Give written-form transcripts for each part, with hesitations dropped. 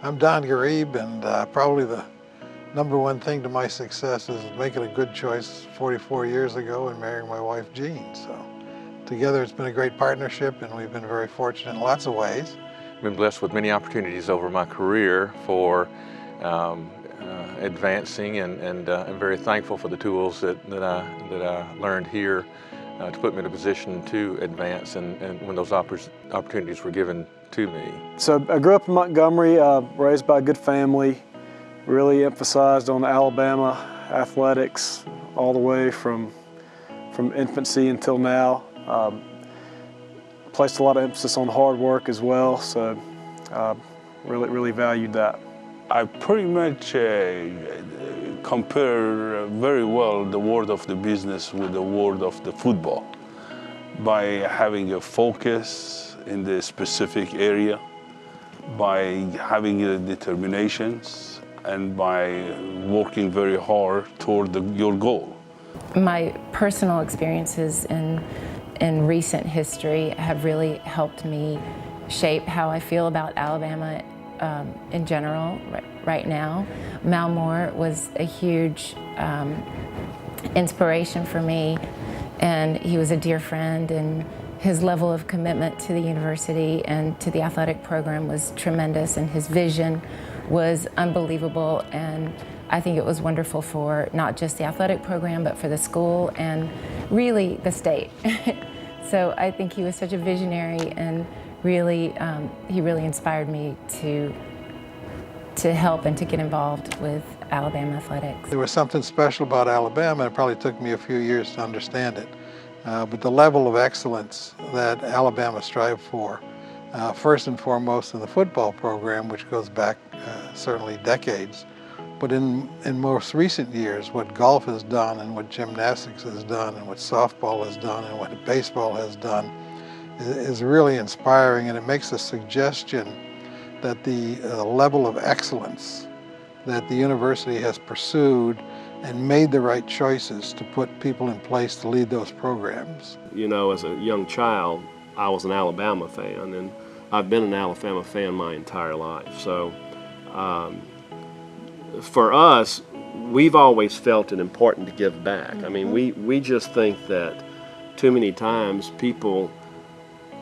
I'm Don Garib, and probably the number one thing to my success is making a good choice 44 years ago and marrying my wife, Jean. So together it's been a great partnership, and we've been very fortunate in lots of ways. I've been blessed with many opportunities over my career for advancing, and I'm very thankful for the tools that I learned here to put me in a position to advance, and when those opportunities were given to me. So I grew up in Montgomery, raised by a good family, really emphasized on Alabama athletics all the way from infancy until now. Placed a lot of emphasis on hard work as well, so really valued that. I pretty much compare very well the world of the business with the world of the football by having a focus in the specific area, by having the determinations, and by working very hard toward your goal. My personal experiences in recent history have really helped me shape how I feel about Alabama in general right now. Mal Moore was a huge inspiration for me, and he was a dear friend, and his level of commitment to the university and to the athletic program was tremendous, and his vision was unbelievable, and I think it was wonderful for not just the athletic program, but for the school and really the state. So I think he was such a visionary, and really, he really inspired me to help and to get involved with Alabama athletics. There was something special about Alabama. It probably took me a few years to understand it. But the level of excellence that Alabama strived for, first and foremost in the football program, which goes back certainly decades, but in most recent years, what golf has done and what gymnastics has done and what softball has done and what baseball has done is really inspiring, and it makes a suggestion that the level of excellence that the university has pursued and made the right choices to put people in place to lead those programs. You know, as a young child, I was an Alabama fan, and I've been an Alabama fan my entire life. So for us, we've always felt it important to give back. I mean, we just think that too many times people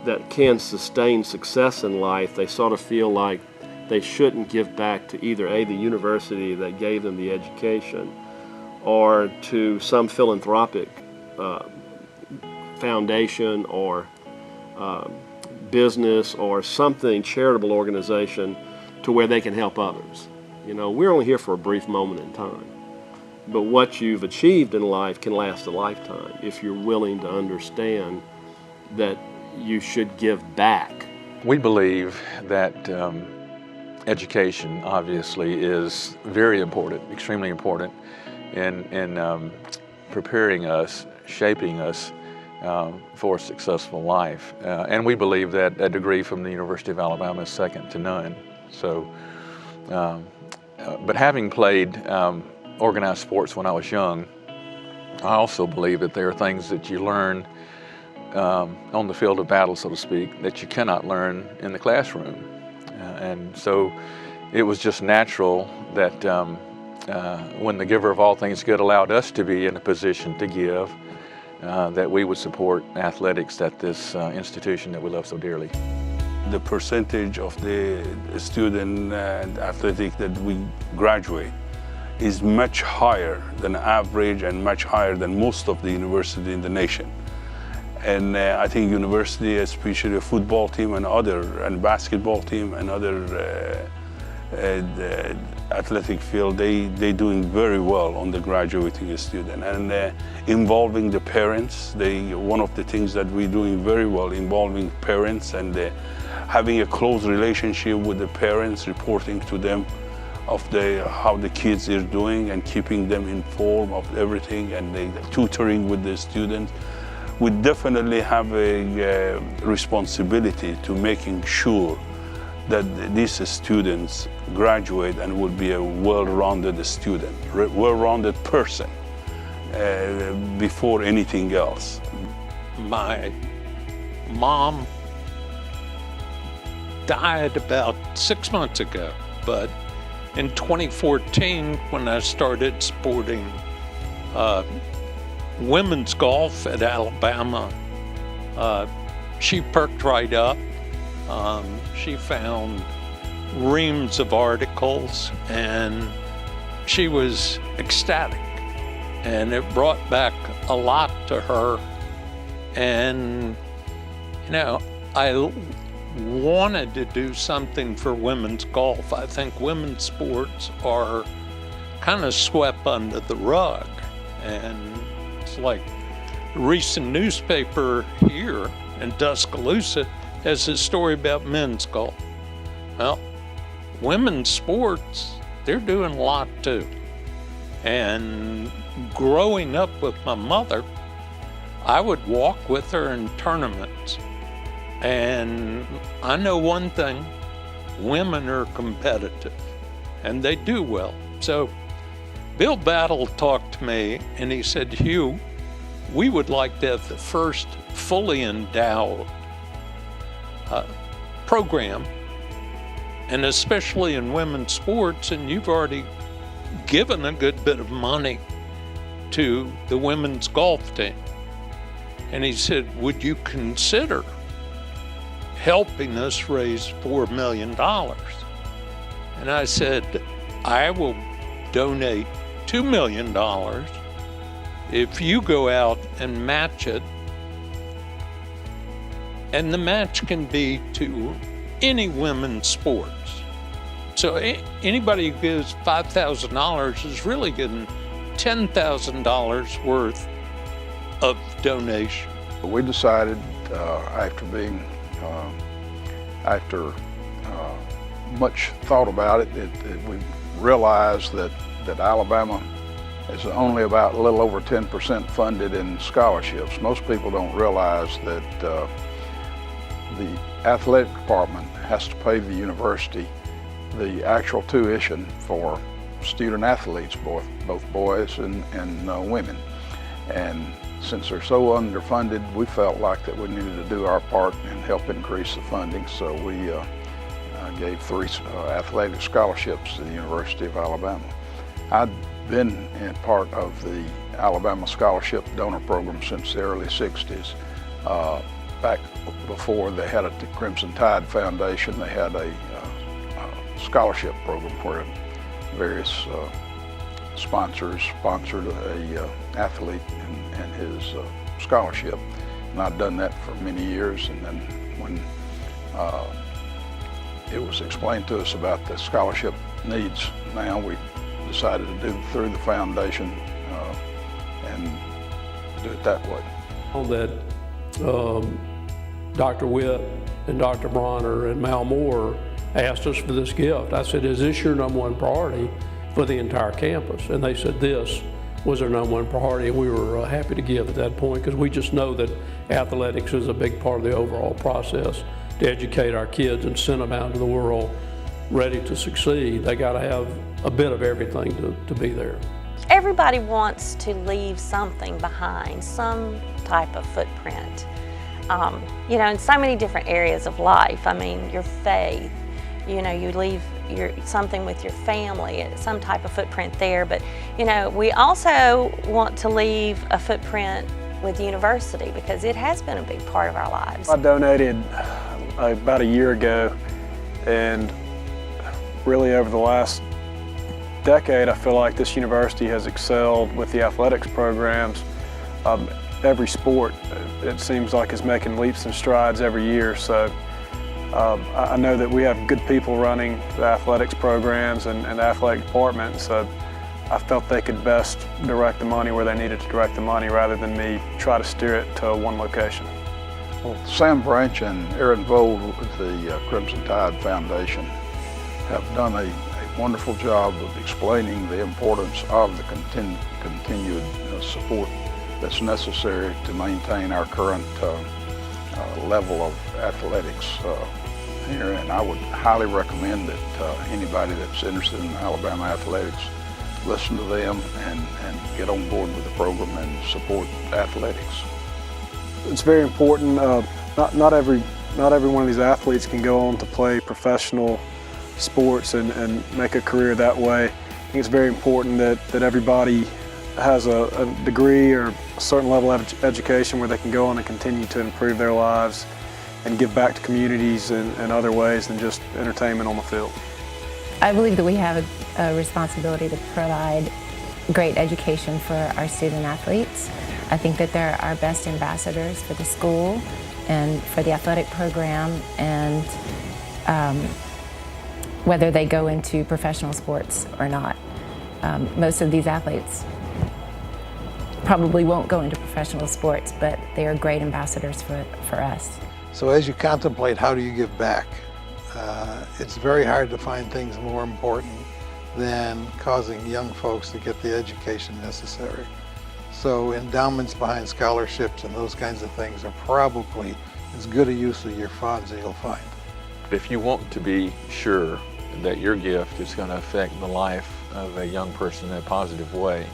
that can sustain success in life, they sort of feel like they shouldn't give back to either the university that gave them the education, or to some philanthropic foundation or business or something, charitable organization, to where they can help others. You know, we're only here for a brief moment in time, but what you've achieved in life can last a lifetime if you're willing to understand that you should give back. We believe that education obviously is very important, extremely important in preparing us, shaping us for a successful life. And we believe that a degree from the University of Alabama is second to none. So, but having played organized sports when I was young, I also believe that there are things that you learn on the field of battle, so to speak, that you cannot learn in the classroom. And so it was just natural that when the giver of all things good allowed us to be in a position to give, that we would support athletics at this institution that we love so dearly. The percentage of the student and athletic that we graduate is much higher than average and much higher than most of the university in the nation. And I think university, especially a football team and basketball team and other athletic field, they doing very well on the graduating student. And involving the parents, one of the things that we're doing very well, involving parents and having a close relationship with the parents, reporting to them of how the kids are doing and keeping them informed of everything, and tutoring with the students. We definitely have a responsibility to making sure that these students graduate and will be a well-rounded student, well-rounded person before anything else. My mom died about 6 months ago, but in 2014, when I started supporting women's golf at Alabama, she perked right up. She found reams of articles, and she was ecstatic. And it brought back a lot to her. And, you know, I wanted to do something for women's golf. I think women's sports are kind of swept under the rug. And it's like a recent newspaper here in Tuscaloosa has a story about men's golf. Well, women's sports, they're doing a lot too. And growing up with my mother, I would walk with her in tournaments. And I know one thing, women are competitive and they do well. So Bill Battle talked to me and he said, Hugh, we would like to have the first fully endowed program, and especially in women's sports, and you've already given a good bit of money to the women's golf team. And he said, would you consider helping us raise $4 million? And I said, I will donate $2 million if you go out and match it. And the match can be to any women's sports. So anybody who gives $5,000 is really getting $10,000 worth of donation. We decided after much thought about it, we realized that Alabama is only about a little over 10% funded in scholarships. Most people don't realize that the athletic department has to pay the university the actual tuition for student athletes, both boys and women. And since they're so underfunded, we felt like that we needed to do our part and help increase the funding. So we gave 3 athletic scholarships to the University of Alabama. I'd been in part of the Alabama Scholarship Donor Program since the early 60s. Back before they had a Crimson Tide Foundation, they had a scholarship program where various sponsors sponsored a athlete and his scholarship. And I'd done that for many years, and then when it was explained to us about the scholarship needs now, we decided to do it through the foundation and do it that way. That Dr. Witt and Dr. Bronner and Mal Moore asked us for this gift. I said, is this your #1 priority for the entire campus? And they said this was their #1 priority, and we were happy to give at that point, because we just know that athletics is a big part of the overall process to educate our kids and send them out into the world ready to succeed. They got to have a bit of everything to be there. Everybody wants to leave something behind, some type of footprint. You know, in so many different areas of life. I mean, your faith, you know, you leave something with your family, some type of footprint there. But, you know, we also want to leave a footprint with the university, because it has been a big part of our lives. I donated about a year ago, and really over the last decade, I feel like this university has excelled with the athletics programs. Every sport, it seems like, is making leaps and strides every year. So I know that we have good people running the athletics programs and the athletic department, so I felt they could best direct the money where they needed to direct the money, rather than me try to steer it to one location. Well, Sam Branch and Aaron Vold with the Crimson Tide Foundation have done a wonderful job of explaining the importance of the continued support that's necessary to maintain our current level of athletics here. And I would highly recommend that anybody that's interested in Alabama athletics listen to them and get on board with the program and support athletics. It's very important. Not every one of these athletes can go on to play professional sports and make a career that way. I think it's very important that everybody has a degree or a certain level of education where they can go on and continue to improve their lives and give back to communities in other ways than just entertainment on the field. I believe that we have a responsibility to provide great education for our student athletes. I think that they're our best ambassadors for the school and for the athletic program, and whether they go into professional sports or not. Most of these athletes probably won't go into professional sports, but they are great ambassadors for us. So as you contemplate how do you give back, it's very hard to find things more important than causing young folks to get the education necessary. So endowments behind scholarships and those kinds of things are probably as good a use of your funds as you'll find. If you want to be sure that your gift is going to affect the life of a young person in a positive way,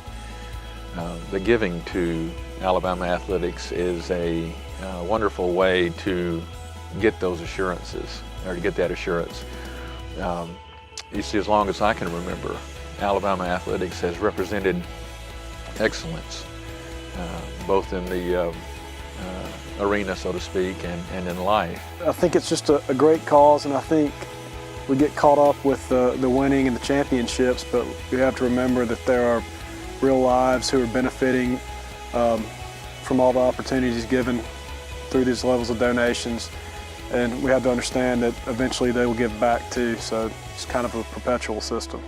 the giving to Alabama Athletics is a wonderful way to get those assurances, or to get that assurance. You see, as long as I can remember, Alabama Athletics has represented excellence, both in the arena, so to speak, and in life. I think it's just a great cause, and I think we get caught up with the winning and the championships, but we have to remember that there are real lives who are benefiting from all the opportunities given through these levels of donations, and we have to understand that eventually they will give back too, so it's kind of a perpetual system.